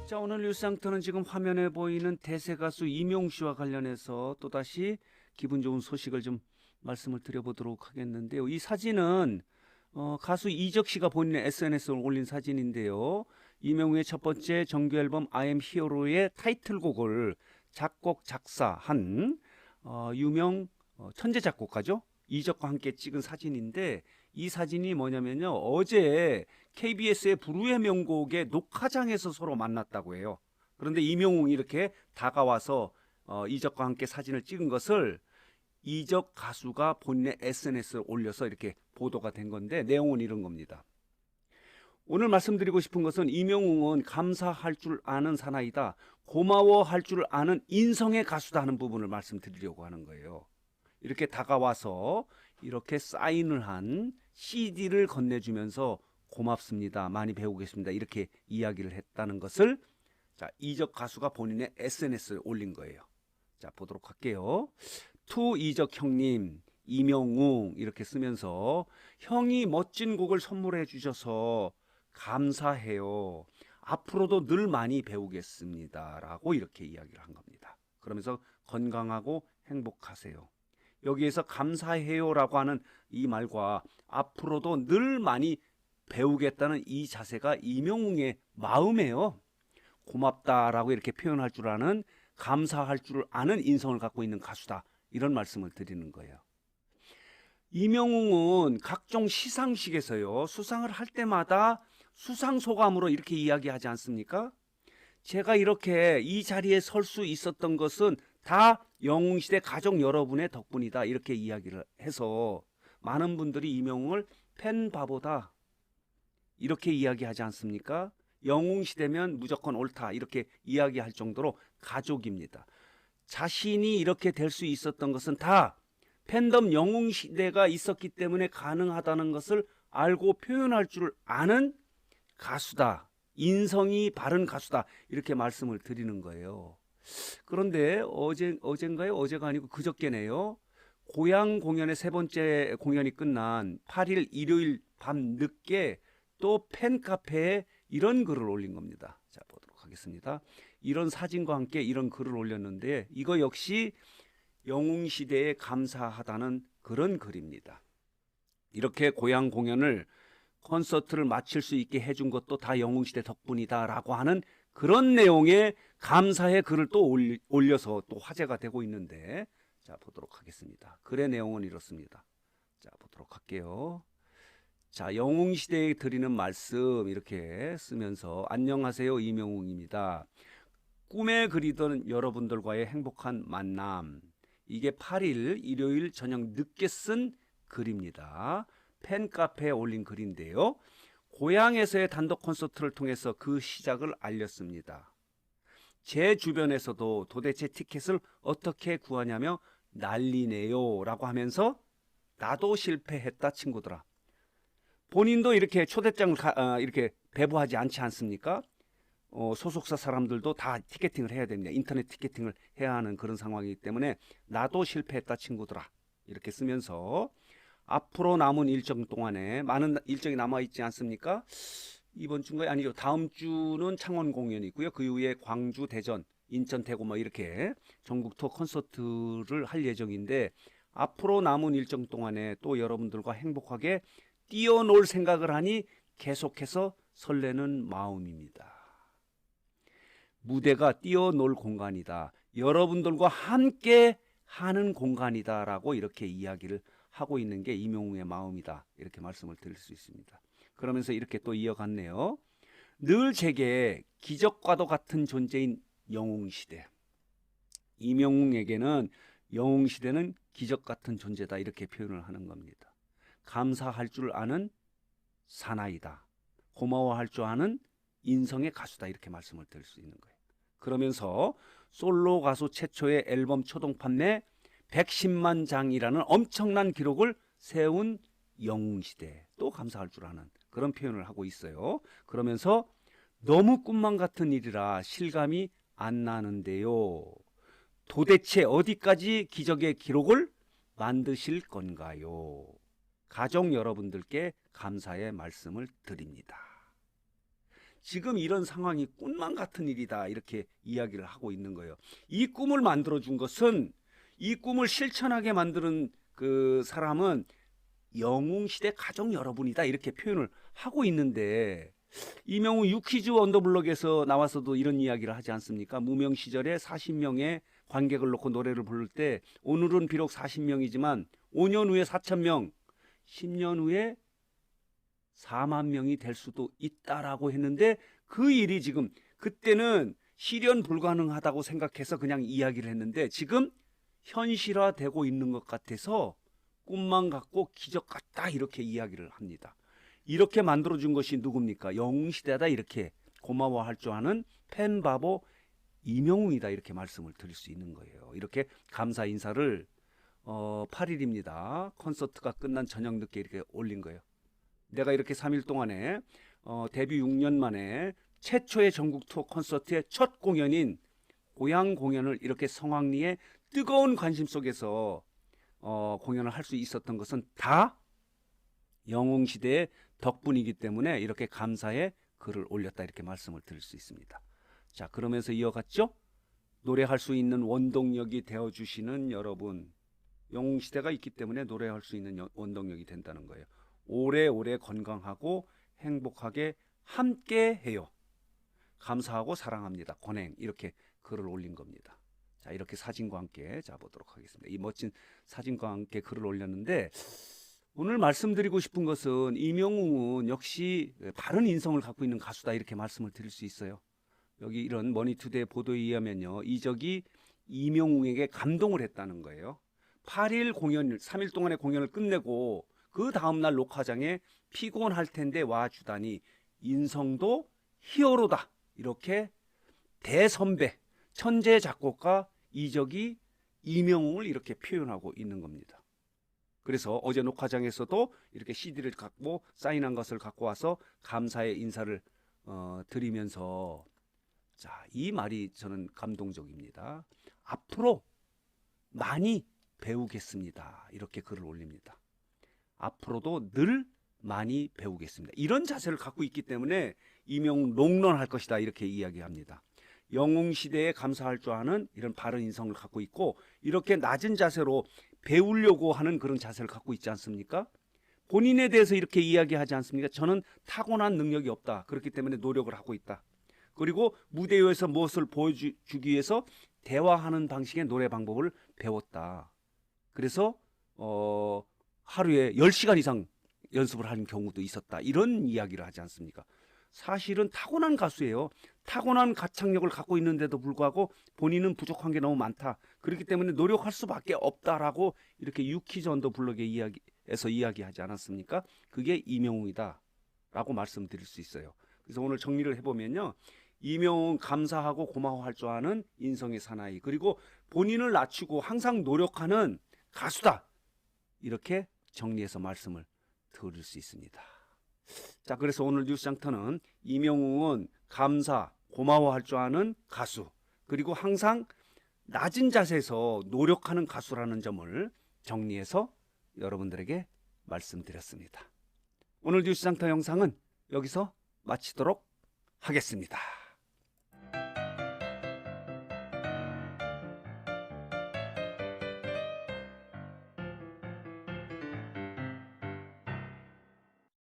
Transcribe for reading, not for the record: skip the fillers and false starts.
자, 오늘 뉴스상터는 지금 화면에 보이는 대세 가수 이명웅 씨와 관련해서 또다시 기분 좋은 소식을 좀 말씀을 드려보도록 하겠는데요. 이 사진은 가수 이적 씨가 본인의 SNS에 올린 사진인데요. 이명웅의 첫 번째 정규 앨범 I Am Hero의 타이틀곡을 작곡 작사한 유명 천재 작곡가죠. 이적과 함께 찍은 사진인데, 이 사진이 뭐냐면요, 어제 KBS의 불후의 명곡의 녹화장에서 서로 만났다고 해요. 그런데 이명웅이 이렇게 다가와서 이적과 함께 사진을 찍은 것을 이적 가수가 본인의 SNS에 올려서 이렇게 보도가 된 건데, 내용은 이런 겁니다. 오늘 말씀드리고 싶은 것은 이명웅은 감사할 줄 아는 사나이다, 고마워할 줄 아는 인성의 가수다 하는 부분을 말씀드리려고 하는 거예요. 이렇게 다가와서 이렇게 사인을 한 CD를 건네주면서 고맙습니다, 많이 배우겠습니다, 이렇게 이야기를 했다는 것을 자, 이적 가수가 본인의 SNS에 올린 거예요. 자, 보도록 할게요. 투 이적 형님, 이명웅 이렇게 쓰면서 형이 멋진 곡을 선물해 주셔서 감사해요. 앞으로도 늘 많이 배우겠습니다 라고 이렇게 이야기를 한 겁니다. 그러면서 건강하고 행복하세요. 여기에서 감사해요라고 하는 이 말과 앞으로도 늘 많이 배우겠다는 이 자세가 이명웅의 마음이에요. 고맙다라고 이렇게 표현할 줄 아는, 감사할 줄 아는 인성을 갖고 있는 가수다, 이런 말씀을 드리는 거예요. 이명웅은 각종 시상식에서요, 수상을 할 때마다 수상소감으로 이렇게 이야기하지 않습니까? 제가 이렇게 이 자리에 설 수 있었던 것은 다 영웅시대 가족 여러분의 덕분이다, 이렇게 이야기를 해서 많은 분들이 이명웅을 팬바보다 이렇게 이야기하지 않습니까? 영웅시대면 무조건 옳다, 이렇게 이야기할 정도로 가족입니다. 자신이 이렇게 될 수 있었던 것은 다 팬덤 영웅시대가 있었기 때문에 가능하다는 것을 알고 표현할 줄 아는 가수다, 인성이 바른 가수다, 이렇게 말씀을 드리는 거예요. 그런데 어젠가요? 어제가 아니고 그저께네요. 고향 공연의 세 번째 공연이 끝난 8일 일요일 밤 늦게 또 팬카페에 이런 글을 올린 겁니다. 자, 보도록 하겠습니다. 이런 사진과 함께 이런 글을 올렸는데, 이거 역시 영웅시대에 감사하다는 그런 글입니다. 이렇게 고향 공연을, 콘서트를 마칠 수 있게 해준 것도 다 영웅시대 덕분이다 라고 하는 그런 내용의 감사의 글을 또 올려서 또 화제가 되고 있는데, 자, 보도록 하겠습니다. 글의 내용은 이렇습니다. 자, 보도록 할게요. 자, 영웅시대에 드리는 말씀 이렇게 쓰면서, 안녕하세요, 이명웅입니다. 꿈에 그리던 여러분들과의 행복한 만남. 이게 8일 일요일 저녁 늦게 쓴 글입니다. 팬카페에 올린 글인데요. 고향에서의 단독 콘서트를 통해서 그 시작을 알렸습니다. 제 주변에서도 도대체 티켓을 어떻게 구하냐며 난리네요 라고 하면서, 나도 실패했다 친구들아. 본인도 이렇게 초대장을 이렇게 배부하지 않지 않습니까? 소속사 사람들도 다 티켓팅을 해야 됩니다. 인터넷 티켓팅을 해야 하는 그런 상황이기 때문에 나도 실패했다 친구들아, 이렇게 쓰면서 앞으로 남은 일정 동안에 많은 일정이 남아있지 않습니까? 이번 주인가요? 아니죠. 다음 주는 창원 공연이 있고요. 그 이후에 광주, 대전, 인천, 대구 뭐 이렇게 전국 투어 콘서트를 할 예정인데, 앞으로 남은 일정 동안에 또 여러분들과 행복하게 뛰어놀 생각을 하니 계속해서 설레는 마음입니다. 무대가 뛰어놀 공간이다, 여러분들과 함께 하는 공간이다 라고 이렇게 이야기를 하고 있는 게 이명웅의 마음이다, 이렇게 말씀을 드릴 수 있습니다. 그러면서 이렇게 또 이어갔네요. 늘 제게 기적과도 같은 존재인 영웅시대. 이명웅에게는 영웅시대는 기적 같은 존재다, 이렇게 표현을 하는 겁니다. 감사할 줄 아는 사나이다, 고마워할 줄 아는 인성의 가수다, 이렇게 말씀을 드릴 수 있는 거예요. 그러면서 솔로 가수 최초의 앨범 초동 판매 110만 장이라는 엄청난 기록을 세운 영웅시대, 또 감사할 줄 아는 그런 표현을 하고 있어요. 그러면서 너무 꿈만 같은 일이라 실감이 안 나는데요, 도대체 어디까지 기적의 기록을 만드실 건가요? 가족 여러분들께 감사의 말씀을 드립니다. 지금 이런 상황이 꿈만 같은 일이다 이렇게 이야기를 하고 있는 거예요. 이 꿈을 만들어준 것은 이 꿈을 실천하게 만드는 그 사람은 영웅시대 가족 여러분이다 이렇게 표현을 하고 있는데 이명웅 유퀴즈 언더블럭에서 나와서도 이런 이야기를 하지 않습니까? 무명 시절에 40명의 관객을 놓고 노래를 부를 때 오늘은 비록 40명이지만 5년 후에 4,000명, 10년 후에 4만 명이 될 수도 있다라고 했는데 그 일이 지금 그때는 실현 불가능하다고 생각해서 그냥 이야기를 했는데 지금 현실화되고 있는 것 같아서 꿈만 같고 기적 같다 이렇게 이야기를 합니다. 이렇게 만들어준 것이 누굽니까? 영웅시대다 이렇게 고마워할 줄 아는 팬바보 이명웅이다 이렇게 말씀을 드릴 수 있는 거예요. 이렇게 감사 인사를 8일입니다. 콘서트가 끝난 저녁 늦게 이렇게 올린 거예요. 내가 이렇게 3일 동안에 데뷔 6년 만에 최초의 전국 투어 콘서트의 첫 공연인 고향 공연을 이렇게 성황리에 뜨거운 관심 속에서 공연을 할 수 있었던 것은 다 영웅시대의 덕분이기 때문에 이렇게 감사의 글을 올렸다 이렇게 말씀을 드릴 수 있습니다. 자, 그러면서 이어갔죠? 노래할 수 있는 원동력이 되어주시는 여러분, 영웅시대가 있기 때문에 노래할 수 있는 원동력이 된다는 거예요. 오래오래 건강하고 행복하게 함께 해요. 감사하고 사랑합니다. 권행 이렇게 글을 올린 겁니다. 자, 이렇게 사진과 함께 보도록 하겠습니다. 이 멋진 사진과 함께 글을 올렸는데 오늘 말씀드리고 싶은 것은 이명웅은 역시 바른 인성을 갖고 있는 가수다 이렇게 말씀을 드릴 수 있어요. 여기 이런 머니투데이 보도에 의하면요. 이적이 이명웅에게 감동을 했다는 거예요. 8일 공연, 3일 동안의 공연을 끝내고 그 다음날 녹화장에 피곤할 텐데 와주다니 인성도 히어로다. 이렇게 대선배, 천재 작곡가 이적이 이명웅을 이렇게 표현하고 있는 겁니다. 그래서 어제 녹화장에서도 이렇게 CD를 갖고 사인한 것을 갖고 와서 감사의 인사를 드리면서 자, 이 말이 저는 감동적입니다. 앞으로 많이 배우겠습니다. 이렇게 글을 올립니다. 앞으로도 늘 많이 배우겠습니다. 이런 자세를 갖고 있기 때문에 이명웅 롱런할 것이다 이렇게 이야기합니다. 영웅시대에 감사할 줄 아는 이런 바른 인성을 갖고 있고 이렇게 낮은 자세로 배우려고 하는 그런 자세를 갖고 있지 않습니까? 본인에 대해서 이렇게 이야기하지 않습니까? 저는 타고난 능력이 없다. 그렇기 때문에 노력을 하고 있다. 그리고 무대 위에서 무엇을 보여주기 위해서 대화하는 방식의 노래 방법을 배웠다. 그래서 하루에 10시간 이상 연습을 하는 경우도 있었다. 이런 이야기를 하지 않습니까? 사실은 타고난 가수예요. 타고난 가창력을 갖고 있는데도 불구하고 본인은 부족한 게 너무 많다. 그렇기 때문에 노력할 수밖에 없다라고 이렇게 유퀴즈 언더블럭의 이야기에서 이야기하지 않았습니까? 그게 이명웅이다 라고 말씀드릴 수 있어요. 그래서 오늘 정리를 해보면요. 이명웅 감사하고 고마워할 줄 아는 인성의 사나이, 그리고 본인을 낮추고 항상 노력하는 가수다. 이렇게 정리해서 말씀을 드릴 수 있습니다. 자, 그래서 오늘 뉴스장터는 이명웅은 감사, 고마워할 줄 아는 가수, 그리고 항상 낮은 자세에서 노력하는 가수라는 점을 정리해서 여러분들에게 말씀드렸습니다. 오늘 뉴스장터 영상은 여기서 마치도록 하겠습니다.